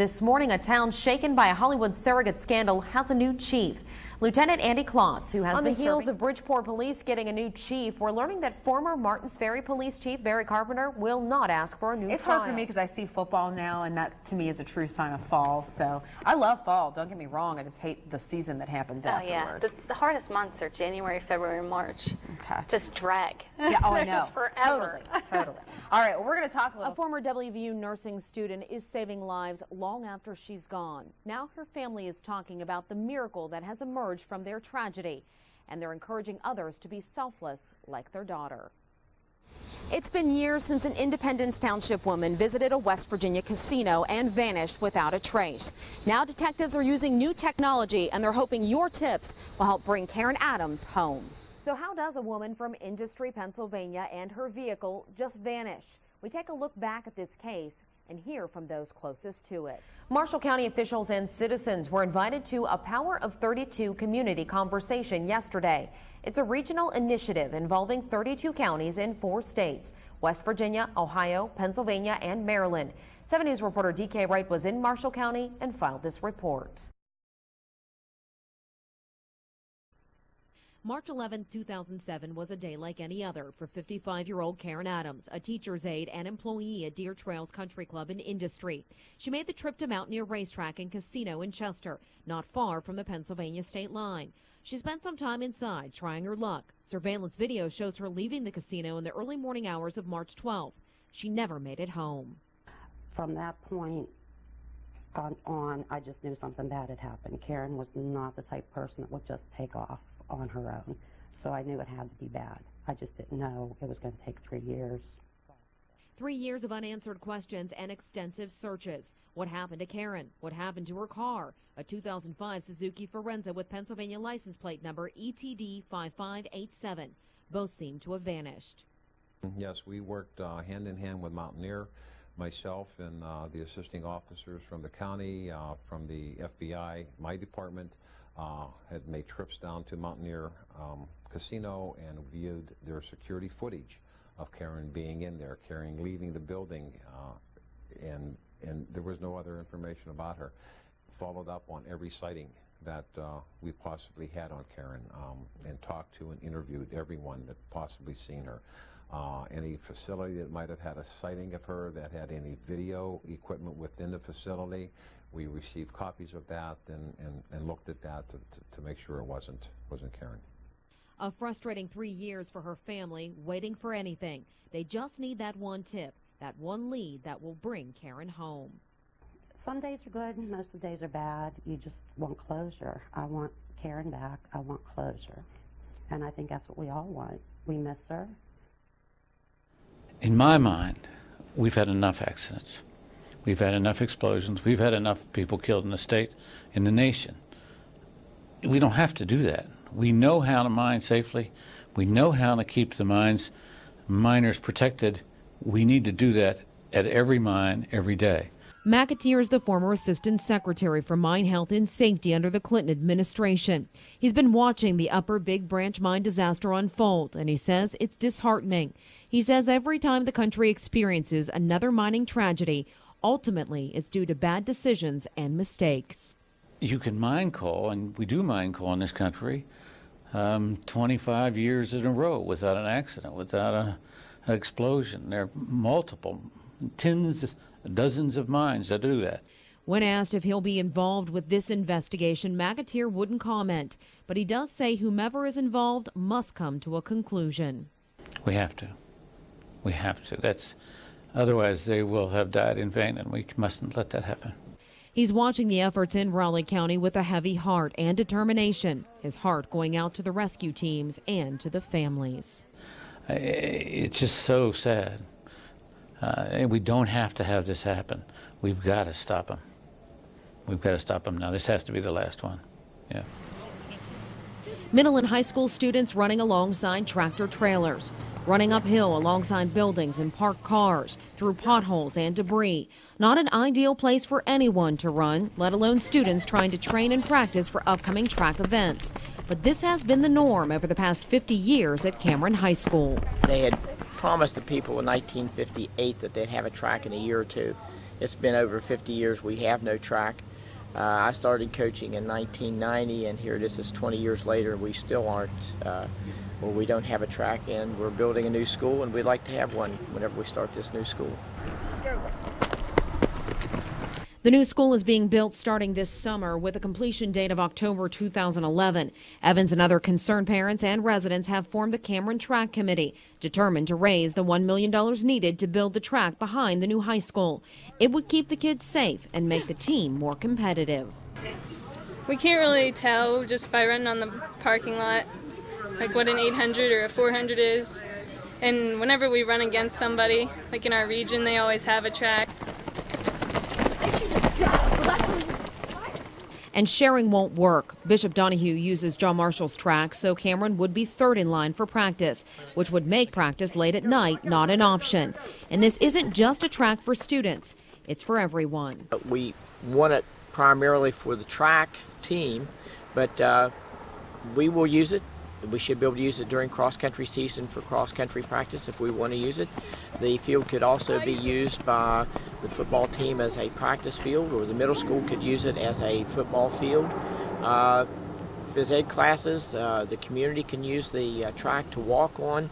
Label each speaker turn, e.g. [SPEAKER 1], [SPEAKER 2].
[SPEAKER 1] This morning, a town shaken by a Hollywood surrogate scandal has a new chief. Lieutenant Andy Klotz, who has been serving on the heels of Bridgeport police getting a new chief, we're learning that former Martins Ferry police chief Barry Carpenter will not ask for a new trial.
[SPEAKER 2] It's hard for me because I see football now, and that to me is a true sign of fall. So I love fall, don't get me wrong, I just hate the season that happens afterward.
[SPEAKER 3] Yeah, the hardest months are January, February, and March.
[SPEAKER 2] Okay.
[SPEAKER 3] Just drag.
[SPEAKER 2] Yeah, oh, I know.
[SPEAKER 3] Just forever.
[SPEAKER 2] Totally. All right, well, we're going to talk a little.
[SPEAKER 1] A former WVU nursing student is saving lives long after she's gone. Now her family is talking about the miracle that has emerged from their tragedy, and they're encouraging others to be selfless like their daughter. It's been years since an Independence Township woman visited a West Virginia casino and vanished without a trace. Now detectives are using new technology, and they're hoping your tips will help bring Karen Adams home. So how does a woman from Industry, Pennsylvania and her vehicle just vanish? We take a look back at this case and hear from those closest to it. Marshall County officials and citizens were invited to a Power of 32 community conversation yesterday. It's a regional initiative involving 32 counties in 4 states: West Virginia, Ohio, Pennsylvania, and Maryland. 7 News reporter DK Wright was in Marshall County and filed this report. March 11, 2007 was a day like any other for 55-year-old Karen Adams, a teacher's aide and employee at Deer Trails Country Club in Industry. She made the trip to Mountaineer Racetrack and Casino in Chester, not far from the Pennsylvania state line. She spent some time inside trying her luck. Surveillance video shows her leaving the casino in the early morning hours of March 12. She never made it home.
[SPEAKER 4] From that point on, I just knew something bad had happened. Karen was not the type of person that would just take off on her own, so I knew it had to be bad. I just didn't know it was going to take 3 years.
[SPEAKER 1] 3 years of unanswered questions and extensive searches. What happened to Karen? What happened to her car? A 2005 Suzuki Forenza with Pennsylvania license plate number ETD 5587. Both seem to have vanished.
[SPEAKER 5] Yes, we worked hand in hand with Mountaineer, myself and the assisting officers from the county, from the FBI, my department, had made trips down to Mountaineer Casino and viewed their security footage of Karen being in there, Karen leaving the building, and there was no other information about her. Followed up on every sighting that we possibly had on Karen, and talked to and interviewed everyone that possibly seen her. Any facility that might have had a sighting of her that had any video equipment within the facility, we received copies of that and looked at that to make sure it wasn't Karen.
[SPEAKER 1] A frustrating 3 years for her family, waiting for anything. They just need that one tip, that one lead that will bring Karen home.
[SPEAKER 4] Some days are good, most of the days are bad. You just want closure. I want Karen back. I want closure. And I think that's what we all want. We miss her.
[SPEAKER 6] In my mind, we've had enough accidents. We've had enough explosions. We've had enough people killed in the state, in the nation. We don't have to do that. We know how to mine safely. We know how to keep the miners protected. We need to do that at every mine, every day.
[SPEAKER 1] McAteer is the former assistant secretary for mine health and safety under the Clinton administration. He's been watching the Upper Big Branch mine disaster unfold, and he says it's disheartening. He says every time the country experiences another mining tragedy, ultimately it's due to bad decisions and mistakes.
[SPEAKER 6] You can mine coal, and we do mine coal in this country, 25 years in a row without an accident, without an explosion. There are multiple, dozens of mines that do that.
[SPEAKER 1] When asked if he'll be involved with this investigation, McAteer wouldn't comment, but he does say whomever is involved must come to a conclusion.
[SPEAKER 6] We have to. We have to. Otherwise they will have died in vain, and we mustn't let that happen.
[SPEAKER 1] He's watching the efforts in Raleigh County with a heavy heart and determination, his heart going out to the rescue teams and to the families.
[SPEAKER 6] It's just so sad. We don't have to have this happen. We've got to stop them. We've got to stop them now. This has to be the last one. Yeah.
[SPEAKER 1] Middle and high school students running alongside tractor trailers, running uphill alongside buildings and parked cars, through potholes and debris. Not an ideal place for anyone to run, let alone students trying to train and practice for upcoming track events. But this has been the norm over the past 50 years at Cameron High School.
[SPEAKER 7] They had promised the people in 1958 that they'd have a track in a year or two. it's been over 50 years we have no track. I started coaching in 1990, and here this is 20 years later. We still aren't, well, we don't have a track, and we're building a new school, and we'd like to have one whenever we start this new school.
[SPEAKER 1] The new school is being built starting this summer with a completion date of October 2011. Evans and other concerned parents and residents have formed the Cameron Track Committee, determined to raise the $1 million needed to build the track behind the new high school. It would keep the kids safe and make the team more competitive.
[SPEAKER 8] We can't really tell just by running on the parking lot, like what an 800 or a 400 is. And whenever we run against somebody, like in our region, they always have a track.
[SPEAKER 1] And sharing won't work. Bishop Donahue uses John Marshall's track, so Cameron would be third in line for practice, which would make practice late at night not an option. And this isn't just a track for students, it's for everyone.
[SPEAKER 7] We want it primarily for the track team, but we will use it. We should be able to use it during cross-country season for cross-country practice if we want to use it. The field could also be used by the football team as a practice field, or the middle school could use it as a football field. Phys ed classes, the community can use the track to walk on.